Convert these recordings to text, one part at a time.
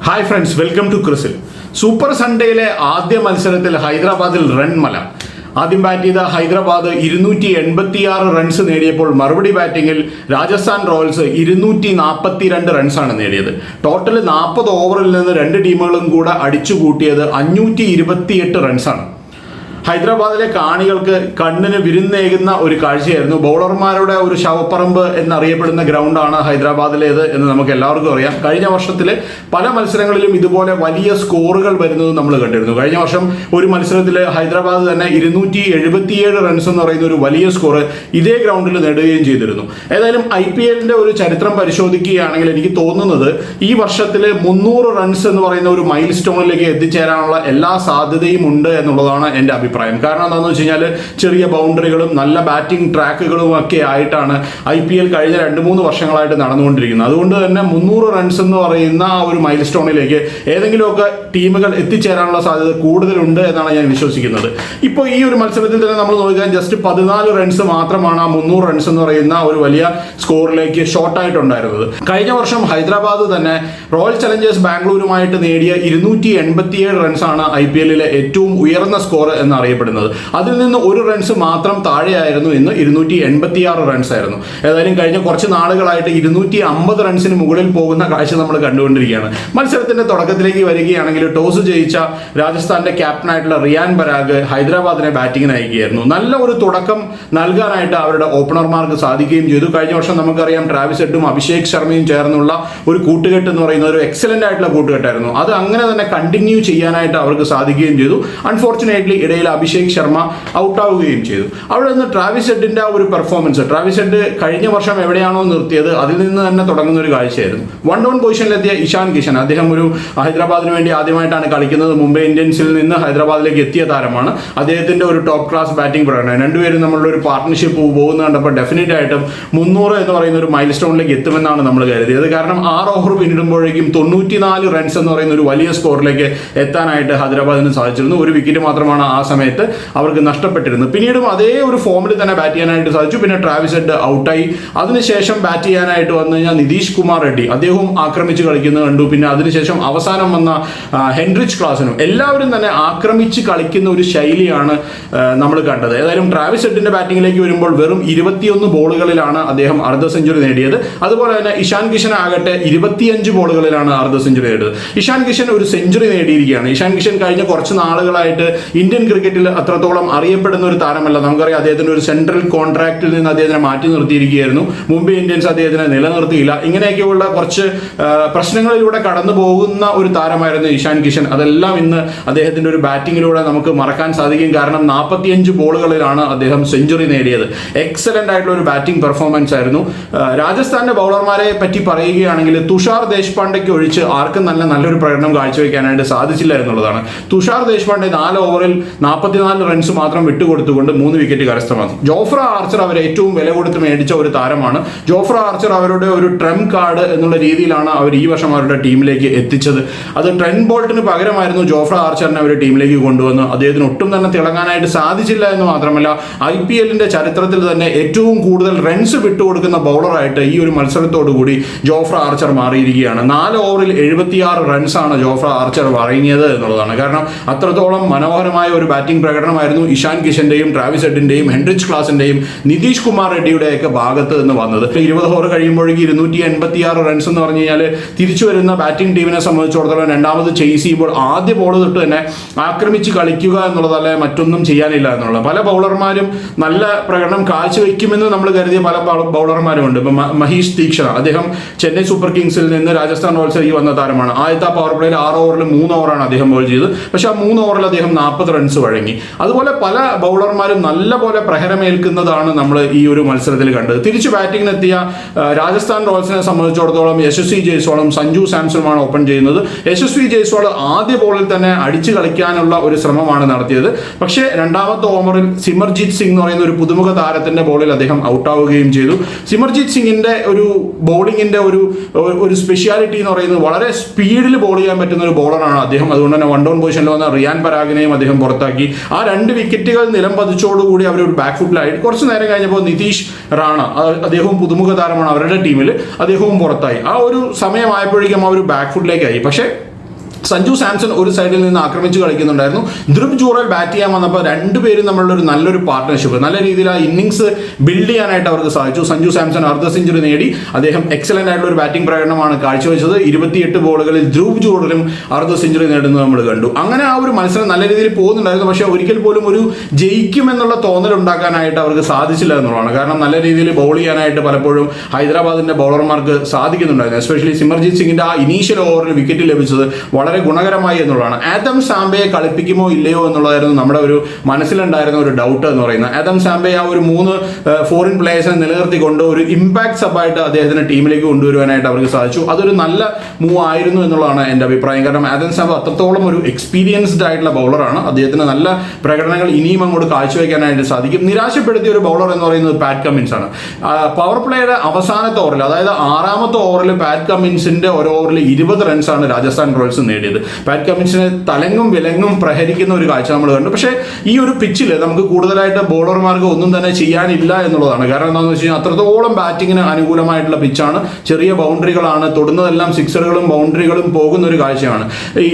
Hi friends, welcome to ക്രിസിൽ. Super സൺഡേയിലെ ആദ്യ മത്സരത്തിൽ ഹൈദരാബാദിൽ റൺമല. ആദ്യം ബാറ്റ് ചെയ്ത ഹൈദരാബാദ് 286 റൺസ് നേടിയപ്പോൾ മറുപടി ബാറ്റിംഗിൽ രാജസ്ഥാൻ റോയൽസ് 242 റൺസാണ് നേടിയത്. ടോട്ടൽ 40 ഓവറിൽ നിന്ന് രണ്ട് ടീമുകളും കൂടെ അടിച്ചുകൂട്ടിയത് 528 റൺസാണ്. ഹൈദരാബാദിലെ കാണികൾക്ക് കണ്ണിന് വിരുന്നേകുന്ന ഒരു കാഴ്ചയായിരുന്നു. ബൗളർമാരുടെ ഒരു ശവപ്പറമ്പ് എന്നറിയപ്പെടുന്ന ഗ്രൗണ്ടാണ് ഹൈദരാബാദിലേത് എന്ന് നമുക്ക് എല്ലാവർക്കും അറിയാം. കഴിഞ്ഞ വർഷത്തിൽ പല മത്സരങ്ങളിലും ഇതുപോലെ വലിയ സ്കോറുകൾ വരുന്നത് നമ്മൾ കണ്ടിരുന്നു. കഴിഞ്ഞ വർഷം ഒരു മത്സരത്തിൽ ഹൈദരാബാദ് തന്നെ 277 റൺസ് എന്ന് പറയുന്ന ഒരു വലിയ സ്കോർ ഇതേ ഗ്രൗണ്ടിൽ നേടുകയും ചെയ്തിരുന്നു. ഏതായാലും IPL ഒരു ചരിത്രം പരിശോധിക്കുകയാണെങ്കിൽ എനിക്ക് തോന്നുന്നത് ഈ വർഷത്തിൽ 300 റൺസ് എന്ന് പറയുന്ന ഒരു മൈൽ സ്റ്റോണിലേക്ക് എത്തിച്ചേരാനുള്ള എല്ലാ സാധ്യതയും ഉണ്ട് എന്നുള്ളതാണ് എൻ്റെ അഭിപ്രായം. കാരണം എന്താണെന്ന് വെച്ച് കഴിഞ്ഞാൽ ചെറിയ ബൗണ്ടറികളും നല്ല ബാറ്റിംഗ് ട്രാക്കുകളും ഒക്കെ ആയിട്ടാണ് IPL കഴിഞ്ഞ 2-3 വർഷങ്ങളായിട്ട് നടന്നുകൊണ്ടിരിക്കുന്നത്. അതുകൊണ്ട് തന്നെ 300 റൺസ് എന്ന് പറയുന്ന ആ ഒരു മൈൽ സ്റ്റോണിലേക്ക് ഏതെങ്കിലുമൊക്കെ ടീമുകൾ എത്തിച്ചേരാനുള്ള സാധ്യത കൂടുതലുണ്ട് എന്നാണ് ഞാൻ വിശ്വസിക്കുന്നത്. ഇപ്പോൾ ഈ ഒരു മത്സരത്തിൽ തന്നെ നമ്മൾ നോക്കിയാൽ ജസ്റ്റ് 14 റൺസ് മാത്രമാണ് ആ 300 റൺസ് എന്ന് പറയുന്ന ഒരു വലിയ സ്കോറിലേക്ക് ഷോർട്ടായിട്ടുണ്ടായിരുന്നത്. കഴിഞ്ഞ വർഷം ഹൈദരാബാദ് തന്നെ റോയൽ ചലഞ്ചേഴ്സ് ബാംഗ്ലൂരുമായിട്ട് നേടിയ 287 റൺസാണ് IPL ഏറ്റവും ഉയർന്ന സ്കോർ എന്നറിയപ്പെടുന്നത്. അതിൽ നിന്ന് 1 റൺസ് മാത്രം താഴെയായിരുന്നു. ഇന്ന് 286 റൺസ് ആയിരുന്നു. ഏതായാലും കഴിഞ്ഞ കുറച്ച് നാളുകളായിട്ട് 250 റൺസിന് മുകളിൽ പോകുന്ന കാഴ്ച നമ്മൾ കണ്ടുകൊണ്ടിരിക്കുകയാണ്. മത്സരത്തിന്റെ തുടക്കത്തിലേക്ക് വരികയാണെങ്കിൽ ടോസ് ജയിച്ച രാജസ്ഥാന്റെ ക്യാപ്റ്റനായിട്ടുള്ള റിയാൻ പരാഗ് ഹൈദരാബാദിനെ ബാറ്റിംഗിന് അയക്കുകയായിരുന്നു. നല്ല ഒരു തുടക്കം നൽകാനായിട്ട് അവരുടെ ഓപ്പണർമാർക്ക് സാധിക്കുകയും ചെയ്തു. കഴിഞ്ഞ വർഷം നമുക്കറിയാം ട്രാവിസ് ഹെഡും അഭിഷേക് ശർമ്മയും ചേർന്നുള്ള ഒരു കൂട്ടുകെട്ട് എന്ന് പറയുന്ന ഒരു എക്സലന്റ് ആയിട്ടുള്ള കൂട്ടുകെട്ടായിരുന്നു. അത് അങ്ങനെ തന്നെ കണ്ടിന്യൂ ചെയ്യാനായിട്ട് അവർക്ക് സാധിക്കുകയും ചെയ്തു. അൺഫോർച്ചുനേറ്റ്ലി ഇടയിൽ അഭിഷേക് ശർമ്മ ഔട്ടാവുകയും ചെയ്തു. അവിടെ നിന്ന് ട്രാവിസ് ഹെഡിന്റെ ആ ഒരു പെർഫോമൻസ്, ട്രാവിസ് ഹെഡ് കഴിഞ്ഞ വർഷം എവിടെയാണോ നിർത്തിയത് അതിൽ നിന്ന് തന്നെ തുടങ്ങുന്ന ഒരു കാഴ്ചയായിരുന്നു. 1-down പൊസിഷനിലെത്തിയ ഇഷാൻ കിഷൻ, അദ്ദേഹം ഒരു ഹൈദരാബാദിന് വേണ്ടി ആദ്യമായിട്ടാണ് കളിക്കുന്നത്. മുംബൈ ഇന്ത്യൻസിൽ നിന്ന് ഹൈദരാബാദിലേക്ക് എത്തിയ താരമാണ്. അദ്ദേഹത്തിന്റെ ഒരു ടോപ്പ് ക്ലാസ് ബാറ്റിംഗ് പ്രകടനം, രണ്ടുപേരും നമ്മളുടെ ഒരു പാർട്ട്ണർഷിപ്പ് പോകുന്ന കണ്ടപ്പോൾ ഡെഫിനറ്റ് ആയിട്ടും 300 എന്ന് പറയുന്ന ഒരു മൈൽ സ്റ്റോണിലേക്ക് എത്തുമെന്നാണ് നമ്മൾ കരുതിയത്. കാരണം 6 ഓവർ പിന്നിടുമ്പോഴേക്കും 94 റൺസ് എന്ന് പറയുന്ന ഒരു വലിയ സ്കോറിലേക്ക് എത്താനായിട്ട് ഹൈദരാബാദിന് സാധിച്ചിരുന്നു. ഒരു വിക്കറ്റ് മാത്രമാണ് ആ സമയത്ത് അവർക്ക് നഷ്ടപ്പെട്ടിരുന്നത്. പിന്നീടും അതേ ഒരു ഫോമിൽ തന്നെ ബാറ്റ് ചെയ്യാനായിട്ട് സാധിച്ചു. പിന്നെ ട്രാവിസ് ഹെഡ് ഔട്ടായി. അതിനുശേഷം ബാറ്റ് ചെയ്യാനായിട്ട് വന്നു കഴിഞ്ഞാൽ നിതീഷ് കുമാർ റെഡ്ഡി, അദ്ദേഹവും ആക്രമിച്ച് കളിക്കുന്നത് കണ്ടു. പിന്നെ അതിനുശേഷം അവസാനം വന്ന ഹെൻറിച്ച് ക്ലാസിനും എല്ലാവരും തന്നെ ആക്രമിച്ച് കളിക്കുന്ന ഒരു ശൈലിയാണ് നമ്മൾ കണ്ടത്. ഏതായാലും ട്രാവിസ് ഹെഡിന്റെ ബാറ്റിംഗിലേക്ക് വരുമ്പോൾ വെറും 21 ബോളുകളിലാണ് അദ്ദേഹം അർദ്ധ സെഞ്ചുറി നേടിയത്. അതുപോലെ തന്നെ ഇഷാൻ കിഷൻ ആകട്ടെ 25 ബോളുകളിലാണ് അർദ്ധ സെഞ്ചുറി നേടിയത്. ഇഷാൻ കിഷൻ ഒരു സെഞ്ചുറി നേടിയിരിക്കുകയാണ്. ഇഷാൻ കിഷൻ കഴിഞ്ഞ കുറച്ച് നാളുകളായിട്ട് ഇന്ത്യൻ ക്രിക്കറ്റിൽ അത്രത്തോളം അറിയപ്പെടുന്ന ഒരു താരമല്ല. നമുക്കറിയാം അദ്ദേഹത്തിന്റെ ഒരു സെൻട്രൽ കോൺട്രാക്റ്റിൽ നിന്ന് അദ്ദേഹത്തിനെ മാറ്റി നിർത്തിയിരിക്കുകയായിരുന്നു. മുംബൈ ഇന്ത്യൻസ് അദ്ദേഹത്തിനെ നിലനിർത്തിയില്ല. ഇങ്ങനെയൊക്കെയുള്ള കുറച്ച് പ്രശ്നങ്ങളിലൂടെ കടന്നു പോകുന്ന ഒരു താരമായിരുന്നു ഇഷാൻ കിഷൻ. അതെല്ലാം ഇന്ന് അദ്ദേഹത്തിന്റെ ഒരു ബാറ്റിങ്ങിലൂടെ നമുക്ക് മറക്കാൻ സാധിക്കും. കാരണം 45 ബോളുകളിലാണ് അദ്ദേഹം സെഞ്ചുറി നേടിയത്. എക്സലന്റ് ആയിട്ടുള്ള ഒരു ബാറ്റിംഗ് പെർഫോമൻസ് ആയിരുന്നു. രാജസ്ഥാന്റെ ബൗളർമാരെ പറ്റി പറയുകയാണെങ്കിൽ തുഷാർ ദേശ്പാണ്ഡെക്ക് ഒഴിച്ച് ആർക്കും നല്ലൊരു പ്രകടനം കാഴ്ചവെക്കാനായിട്ട് സാധിച്ചില്ല എന്നുള്ളതാണ്. തുഷാർ ദേശ്പാണ്ഡെ 4 ഓവറിൽ 44 റൺസ് മാത്രം വിട്ടുകൊടുത്തുകൊണ്ട് 3 വിക്കറ്റ് കരസ്ഥമാക്കി. ജോഫ്ര ആർച്ചർ അവർ ഏറ്റവും വില കൊടുത്ത് മേടിച്ച ഒരു താരമാണ്. ജോഫ്ര ആർച്ചർ അവരുടെ ഒരു ട്രംപ് കാർഡ് എന്നുള്ള രീതിയിലാണ് അവർ ഈ വർഷം അവരുടെ ടീമിലേക്ക് എത്തിച്ചത്. അത് ട്രെന്റ് ബോൾട്ടിന് പകരമായിരുന്നു ജോഫ്ര ആർച്ചറിനെ അവർ ടീമിലേക്ക് കൊണ്ടുവന്നു. അദ്ദേഹത്തിന് ഒട്ടും തന്നെ തിളങ്ങാനായിട്ട് സാധിച്ചില്ല എന്ന് മാത്രമല്ല IPL ചരിത്രത്തിൽ തന്നെ ഏറ്റവും കൂടുതൽ റൺസ് വിട്ടുകൊടുക്കുന്ന ബൗളറായിട്ട് ഈ ഒരു മത്സരത്തോടുകൂടി ജോഫ്ര ആർച്ചർ മാറിയിരിക്കുകയാണ്. 4 ഓവറിൽ 76 റൺസാണ് ജോഫ്ര ആർച്ചർ വഴങ്ങിയത് എന്നുള്ളതാണ്. കാരണം അത്രത്തോളം മനോഹരമായ ഒരു ബാറ്റിംഗ് പ്രകടനമായിരുന്നു ഇഷാൻ കിഷന്റെയും ട്രാവിസ് ഹെഡിന്റെയും ഹെൻറിച്ച് ക്ലാസിന്റെയും നിതീഷ് കുമാർ റെഡ്ഡിയുടെയൊക്കെ ഭാഗത്ത് നിന്ന് വന്നത്. 20 ഓവർ കഴിയുമ്പോഴേക്ക് 286 റൺസ് എന്ന് പറഞ്ഞു കഴിഞ്ഞാൽ തിരിച്ചു വരുന്ന ബാറ്റിംഗ് ടീമിനെ സംബന്ധിച്ചിടത്തോളം രണ്ടാമത് ചേസ് ചെയ്യുമ്പോൾ ആദ്യ ബോൾ തൊട്ട് തന്നെ ആക്രമിച്ച് കളിക്കുക എന്നുള്ളതല്ല, മറ്റൊന്നും ചെയ്യാനില്ല എന്നുള്ളത്. പല ബൗളർമാരും നല്ല പ്രകടനം കാഴ്ചവെക്കുമെന്ന് നമ്മൾ കരുതിയ പല ബൗളർമാരുമുണ്ട്. ഇപ്പം മഹീഷ് തീക്ഷണ, അദ്ദേഹം ചെന്നൈ സൂപ്പർ കിങ്സിൽ നിന്ന് രാജസ്ഥാൻ റോയൽസിലേക്ക് വന്ന താരമാണ്. ആദ്യത്തെ പവർ പ്ലേയിൽ 6 ഓവറിൽ 3 ഓവറാണ് അദ്ദേഹം ബോൾ ചെയ്തത്. പക്ഷെ ആ 3 ഓവറിൽ അദ്ദേഹം 40 റൺസ് വഴങ്ങി. അതുപോലെ പല ബൗളർമാരും നല്ലപോലെ പ്രഹരമേൽക്കുന്നതാണ് നമ്മൾ ഈ ഒരു മത്സരത്തിൽ കണ്ടത്. തിരിച്ചു ബാറ്റിംഗിനെത്തിയ രാജസ്ഥാൻ റോയൽസിനെ സംബന്ധിച്ചിടത്തോളം യശസ്വി ജയ്സ്വാളും സഞ്ജു സാംസണുമാണ് ഓപ്പൺ ചെയ്യുന്നത്. യശസ്വി ജയ്സ്വാൾ ആദ്യ ബോളിൽ തന്നെ അടിച്ചു കളിക്കാനുള്ള ഒരു ശ്രമമാണ് നടത്തിയത്. പക്ഷേ രണ്ടാമത്തെ ഓവറിൽ സിമർജിത് സിംഗ് എന്ന് പറയുന്ന ഒരു പുതുമുഖ താരത്തിന്റെ ബോളിൽ അദ്ദേഹം ഔട്ടാവുകയും ചെയ്തു. സിമർജിത് സിംഗിന്റെ ഒരു ബോളിങ്ങിന്റെ ഒരു സ്പെഷ്യാലിറ്റി എന്ന് പറയുന്നത് വളരെ സ്പീഡിൽ ബോൾ ചെയ്യാൻ പറ്റുന്ന ഒരു ബോളറാണ് അദ്ദേഹം. അതുകൊണ്ട് തന്നെ 1-down പൊസിഷനിൽ വന്ന റിയാൻ പരാഗിനെയും അദ്ദേഹം പുറത്താക്കി. ആ 2 വിക്കറ്റുകൾ നിലം പതിച്ചോടുകൂടി അവർ ഒരു ബാക്ക് ഫുട്ടിലായി. കുറച്ച് നേരം കഴിഞ്ഞപ്പോൾ നിതീഷ് റാണ, അദ്ദേഹവും പുതുമുഖ താരമാണ് അവരുടെ ടീമിൽ, അദ്ദേഹവും പുറത്തായി. ആ ഒരു സമയമായപ്പോഴേക്കും ആ ഒരു ബാക്ക് ഫുട്ടിലേക്കായി. പക്ഷേ സഞ്ജു സാംസൺ ഒരു സൈഡിൽ നിന്ന് ആക്രമിച്ച് കളിക്കുന്നുണ്ടായിരുന്നു. ധ്രുവ് ജൂറൽ ബാറ്റ് ചെയ്യാൻ വന്നപ്പോൾ രണ്ടുപേരും നമ്മളുടെ ഒരു നല്ലൊരു പാർട്ട്ണർഷിപ്പ്, നല്ല രീതിയിൽ ആ ഇന്നിങ്സ് ബിൽഡ് ചെയ്യാനായിട്ട് അവർക്ക് സാധിച്ചു. സഞ്ജു സാംസൺ അർദ്ധ സെഞ്ചുറി നേടി. അദ്ദേഹം എക്സലന്റ് ആയിട്ടുള്ള ഒരു ബാറ്റിംഗ് പ്രകടനമാണ് കാഴ്ചവെച്ചത്. 28 ബോളുകളിൽ ധ്രുവ് ജൂറലും അർദ്ധ സെഞ്ചുറി നേടുന്നത് നമ്മൾ കണ്ടു. അങ്ങനെ ആ ഒരു മത്സരം നല്ല രീതിയിൽ പോകുന്നുണ്ടായിരുന്നു. പക്ഷേ ഒരിക്കൽ പോലും ഒരു ജയിക്കുമെന്നുള്ള തോന്നൽ ഉണ്ടാക്കാനായിട്ട് അവർക്ക് സാധിച്ചില്ല എന്നുള്ളതാണ്. കാരണം നല്ല രീതിയിൽ ബൗൾ ചെയ്യാനായിട്ട് പലപ്പോഴും ഹൈദരാബാദിന്റെ ബൗളർമാർക്ക് സാധിക്കുന്നുണ്ടായിരുന്നു. എസ്പെഷ്യലി സിമർജിത് സിംഗിന്റെ ആ ഇനീഷ്യൽ ഓവറിൽ വിക്കറ്റ് ലഭിച്ചത് വളരെ ഗുണകരമായി എന്നുള്ളതാണ്. ആദം സാംബയെ കളിപ്പിക്കുമോ ഇല്ലയോ എന്നുള്ളതായിരുന്നു നമ്മുടെ ഒരു മനസ്സിലുണ്ടായിരുന്ന ഒരു ഡൗട്ട് എന്ന് പറയുന്നത്. ആദം സാംബെ ആ ഒരു 3 ഫോറിൻ പ്ലേയേഴ്സിനെ നിലനിർത്തിക്കൊണ്ട് ഒരു ഇമ്പാക്ട് സബായിട്ട് അദ്ദേഹത്തിന് ടീമിലേക്ക് കൊണ്ടുവരുവാനായിട്ട് അവർക്ക് സാധിച്ചു. അതൊരു നല്ല മൂവ് ആയിരുന്നു എന്നുള്ളതാണ് എൻ്റെ അഭിപ്രായം. കാരണം ആദം സാംബ അത്രത്തോളം ഒരു എക്സ്പീരിയൻസ്ഡ് ആയിട്ടുള്ള ബൗളറാണ്. അദ്ദേഹത്തിന് നല്ല പ്രകടനങ്ങൾ ഇനിയും അങ്ങോട്ട് കാഴ്ചവെക്കാനായിട്ട് സാധിക്കും. നിരാശപ്പെടുത്തിയ ഒരു ബൗളർ എന്ന് പറയുന്നത് പാറ്റ് കമ്മിൻസ് ആണ്. പവർ പ്ലേയുടെ അവസാനത്തെ ഓവറിൽ, അതായത് 6ാമത്തെ ഓവറിൽ പാറ്റ് കമ്മിൻസിന്റെ ഒരു ഓവറിൽ 20 റൺസാണ് രാജസ്ഥാൻ റോയൽസ് നേടിയത്. പാറ്റ് കമ്മിൻസിനെ തലങ്ങും വിലങ്ങും പ്രഹരിക്കുന്ന ഒരു കാഴ്ച നമ്മൾ കണ്ടു. പക്ഷേ ഈ ഒരു പിച്ചിൽ നമുക്ക് കൂടുതലായിട്ട് ബോളർമാർക്ക് ഒന്നും തന്നെ ചെയ്യാനില്ല എന്നുള്ളതാണ്. കാരണം എന്താണെന്ന് വെച്ച് കഴിഞ്ഞാൽ അത്രത്തോളം ബാറ്റിങ്ങിന് അനുകൂലമായിട്ടുള്ള പിച്ചാണ്. ചെറിയ ബൗണ്ടറികളാണ്, തൊടുന്നതെല്ലാം സിക്സറുകളും ബൗണ്ടറികളും പോകുന്ന ഒരു കാഴ്ചയാണ്. ഈ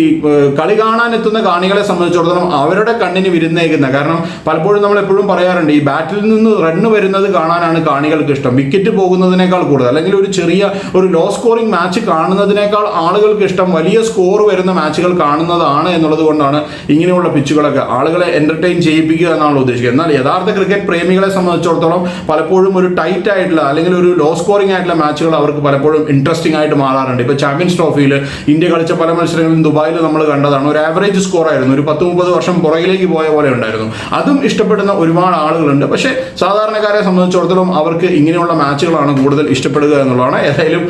കളി കാണാൻ എത്തുന്ന കാണികളെ സംബന്ധിച്ചിടത്തോളം അവരുടെ കണ്ണിന് വിരുന്നേക്കുന്ന, കാരണം പലപ്പോഴും നമ്മൾ എപ്പോഴും പറയാറുണ്ട്, ഈ ബാറ്റിൽ നിന്ന് റണ്ണ് വരുന്നത് കാണാനാണ് കാണികൾക്ക് ഇഷ്ടം, വിക്കറ്റ് പോകുന്നതിനേക്കാൾ കൂടുതൽ, അല്ലെങ്കിൽ ഒരു ചെറിയ ഒരു ലോ സ്കോറിംഗ് മാച്ച് കാണുന്നതിനേക്കാൾ ആളുകൾക്ക് ഇഷ്ടം വലിയ സ്കോർ വരുന്ന മാച്ചുകൾ കാണുന്നതാണ് എന്നുള്ളത് കൊണ്ടാണ് ഇങ്ങനെയുള്ള പിച്ചുകളൊക്കെ ആളുകളെ എന്റർടൈൻ ചെയ്യിപ്പിക്കുക എന്നാണ് ഉദ്ദേശിക്കുന്നത്. എന്നാൽ യഥാർത്ഥ ക്രിക്കറ്റ് പ്രേമികളെ സംബന്ധിച്ചിടത്തോളം പലപ്പോഴും ഒരു ടൈറ്റ് ആയിട്ടുള്ള അല്ലെങ്കിൽ ഒരു ലോ സ്കോറിംഗ് ആയിട്ടുള്ള മാച്ചുകൾ അവർക്ക് പലപ്പോഴും ഇൻട്രസ്റ്റിംഗ് ആയിട്ട് മാറാറുണ്ട്. ഇപ്പോൾ ചാമ്പ്യൻസ് ട്രോഫിയിൽ ഇന്ത്യ കളിച്ച പല മത്സരങ്ങളിലും ദുബായിൽ നമ്മൾ കണ്ടതാണ്. ഒരു ആവറേജ് സ്കോർ ആയിരുന്നു, ഒരു 10-30 വർഷം പുറകിലേക്ക് പോയ പോലെ ഉണ്ടായിരുന്നു. അതും ഇഷ്ടപ്പെടുന്ന ഒരുപാട് ആളുകളുണ്ട്. പക്ഷേ സാധാരണക്കാരെ സംബന്ധിച്ചിടത്തോളം അവർക്ക് ഇങ്ങനെയുള്ള മാച്ചുകളാണ് കൂടുതൽ ഇഷ്ടപ്പെടുക എന്നുള്ളതാണ്. ഏതായാലും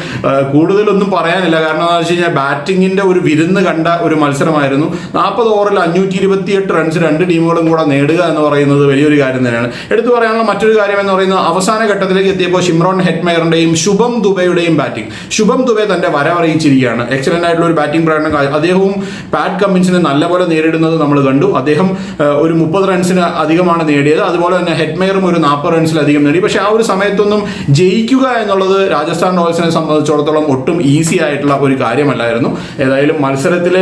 കൂടുതലൊന്നും പറയാനില്ല. കാരണം എന്താണെന്ന് വെച്ച് കഴിഞ്ഞാൽ ബാറ്റിങ്ങിന്റെ ഒരു വിരുന്ന് കണ്ട ഒരു മത്സരമായിരുന്നു. 40 ഓവറിൽ 528 റൺസ് രണ്ട് ടീമുകളും കൂടെ നേടുക എന്ന് പറയുന്നത് വലിയൊരു കാര്യം തന്നെയാണ്. എടുത്തു പറയാനുള്ള മറ്റൊരു കാര്യം എന്ന് പറയുന്നത് അവസാന ഘട്ടത്തിലേക്ക് എത്തിയപ്പോൾ ഷിംറോൺ ഹെറ്റ്മെയറിന്റെയും ശുഭം ദുബെയുടെയും ബാറ്റിംഗ്. ശുഭം ദുബെ തന്റെ വരവറിയിച്ചിരിക്കുകയാണ്. എക്സലന്റ് ആയിട്ടുള്ള ഒരു ബാറ്റിംഗ് പ്രകടനം അദ്ദേഹവും പാറ്റ് കമ്മിൻസിനെ നല്ലപോലെ നേരിടുന്നത് നമ്മൾ കണ്ടു. അദ്ദേഹം ഒരു 30 റൺസിന് അധികമാണ് നേടിയത്. അതുപോലെ തന്നെ ഹെറ്റ്മെയറും ഒരു 40 റൺസിലധികം നേടി. പക്ഷേ ആ ഒരു സമയത്തൊന്നും ജയിക്കുക എന്നുള്ളത് രാജസ്ഥാൻ റോയൽസിനെ സംബന്ധിച്ചിടത്തോളം ഒട്ടും ഈസി ആയിട്ടുള്ള ഒരു കാര്യമല്ലായിരുന്നു. ഏതായാലും മത്സരത്തിൽ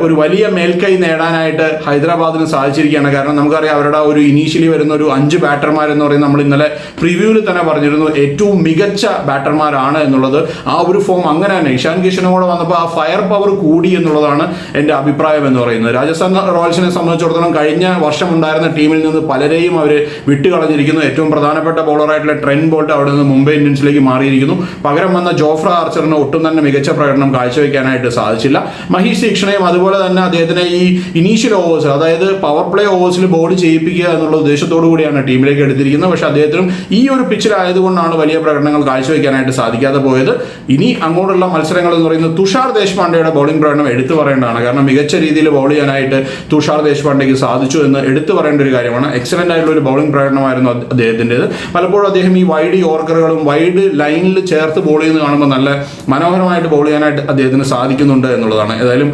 ഒരു വലിയ മേൽക്കൈ നേടാനായിട്ട് ഹൈദരാബാദിന് സാധിച്ചിരിക്കുകയാണ്. കാരണം നമുക്കറിയാം അവരുടെ ഒരു ഇനീഷ്യലി വരുന്ന ഒരു 5 ബാറ്റർമാരെന്ന് പറയുന്നത് നമ്മൾ ഇന്നലെ പ്രിവ്യൂവിൽ തന്നെ പറഞ്ഞിരുന്നു ഏറ്റവും മികച്ച ബാറ്റർമാരാണ് എന്നുള്ളത്. ആ ഒരു ഫോം അങ്ങനെ തന്നെ ഇഷാൻ കിഷനും കൂടെ വന്നപ്പോൾ ആ ഫയർ പവർ കൂടി എന്നുള്ളതാണ് എൻ്റെ അഭിപ്രായം എന്ന് പറയുന്നത്. രാജസ്ഥാൻ റോയൽസിനെ സംബന്ധിച്ചിടത്തോളം കഴിഞ്ഞ വർഷം ഉണ്ടായിരുന്ന ടീമിൽ നിന്ന് പലരെയും അവർ വിട്ടുകളഞ്ഞിരിക്കുന്നു. ഏറ്റവും പ്രധാനപ്പെട്ട ബോളറായിട്ടുള്ള ട്രെന്റ് ബോൾട്ട് അവിടെ നിന്ന് മുംബൈ ഇന്ത്യൻസിലേക്ക് മാറിയിരിക്കുന്നു. പകരം വന്ന ജോഫ്ര ആർച്ചറിന് ഒട്ടും തന്നെ മികച്ച പ്രകടനം കാഴ്ചവെക്കാനായിട്ട് സാധിച്ചില്ല. മഹീഷ് ദീക്ഷണയും അതുപോലെ തന്നെ അദ്ദേഹത്തിനെ ഈ ഇനീഷ്യൽ ഓവേഴ്സ്, അതായത് പവർ പ്ലേ ഓവേഴ്സിൽ ബോൾ ചെയ്യിപ്പിക്കുക എന്നുള്ള ഉദ്ദേശത്തോടു കൂടിയാണ് ടീമിലേക്ക് എടുത്തിരിക്കുന്നത്. പക്ഷേ അദ്ദേഹത്തിനും ഈ ഒരു പിച്ചിലായതുകൊണ്ടാണ് വലിയ പ്രകടനങ്ങൾ കാഴ്ചവെക്കാനായിട്ട് സാധിക്കാതെ പോയത്. ഇനി അങ്ങോട്ടുള്ള മത്സരങ്ങൾ എന്ന് പറയുന്നത് തുഷാർ ദേശ്പാണ്ഡെയുടെ ബൗളിംഗ് പ്രകടനം എടുത്തു പറയേണ്ടതാണ്. കാരണം മികച്ച രീതിയിൽ ബൗൾ ചെയ്യാനായിട്ട് തുഷാർ ദേശ്പാണ്ഡെക്ക് സാധിച്ചു എന്ന് എടുത്തു പറയേണ്ട ഒരു കാര്യമാണ്. എക്സലന്റ് ആയിട്ടുള്ള ഒരു ബൗളിംഗ് പ്രകടനമായിരുന്നു അദ്ദേഹത്തിൻ്റെത്. പലപ്പോഴും അദ്ദേഹം ഈ വൈഡ് യോർക്കറുകളും വൈഡ് ലൈനിൽ ചേർത്ത് ബോൾ ചെയ്യുന്നത് കാണുമ്പോൾ നല്ല മനോഹരമായിട്ട് ബോൾ ചെയ്യാനായിട്ട് അദ്ദേഹത്തിന് സാധിക്കുന്നുണ്ട് എന്നുള്ളതാണ്. ഏതായാലും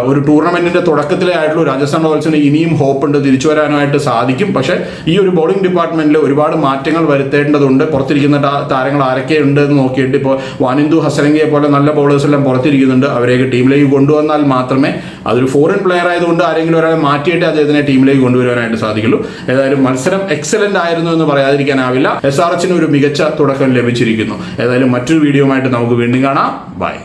ഒരു ടൂർണമെന്റിന്റെ തുടക്കത്തിലെ ആയിട്ടുള്ള രാജസ്ഥാൻ റോയൽസിന് ഇനിയും ഹോപ്പ് ഉണ്ട്, തിരിച്ചു വരാനായിട്ട് സാധിക്കും. പക്ഷേ ഈ ഒരു ബോളിംഗ് ഡിപ്പാർട്ട്മെന്റിൽ ഒരുപാട് മാറ്റങ്ങൾ വരുത്തേണ്ടതുണ്ട്. പുറത്തിരിക്കുന്ന താരങ്ങൾ ആരൊക്കെ ഉണ്ട് എന്ന് നോക്കിയിട്ട് ഇപ്പോൾ വാനിന്ദു ഹസരംഗയെ പോലെ നല്ല ബോളേഴ്സ് എല്ലാം പുറത്തിരിക്കുന്നുണ്ട്. അവരെയൊക്കെ ടീമിലേക്ക് കൊണ്ടുവന്നാൽ മാത്രമേ, അതൊരു ഫോറിൻ പ്ലെയർ ആയതുകൊണ്ട് ആരെങ്കിലും ഒരാളെ മാറ്റിയിട്ട് അദ്ദേഹത്തിനെ ടീമിലേക്ക് കൊണ്ടുവരാനായിട്ട് സാധിക്കുള്ളൂ. ഏതായാലും മത്സരം എക്സലന്റ് ആയിരുന്നു എന്ന് പറയാതിരിക്കാനാവില്ല. SRH ഒരു മികച്ച തുടക്കം ലഭിച്ചിരിക്കുന്നു. ഏതായാലും മറ്റൊരു വീഡിയോയുമായിട്ട് നമുക്ക് വീണ്ടും കാണാം. ബൈ.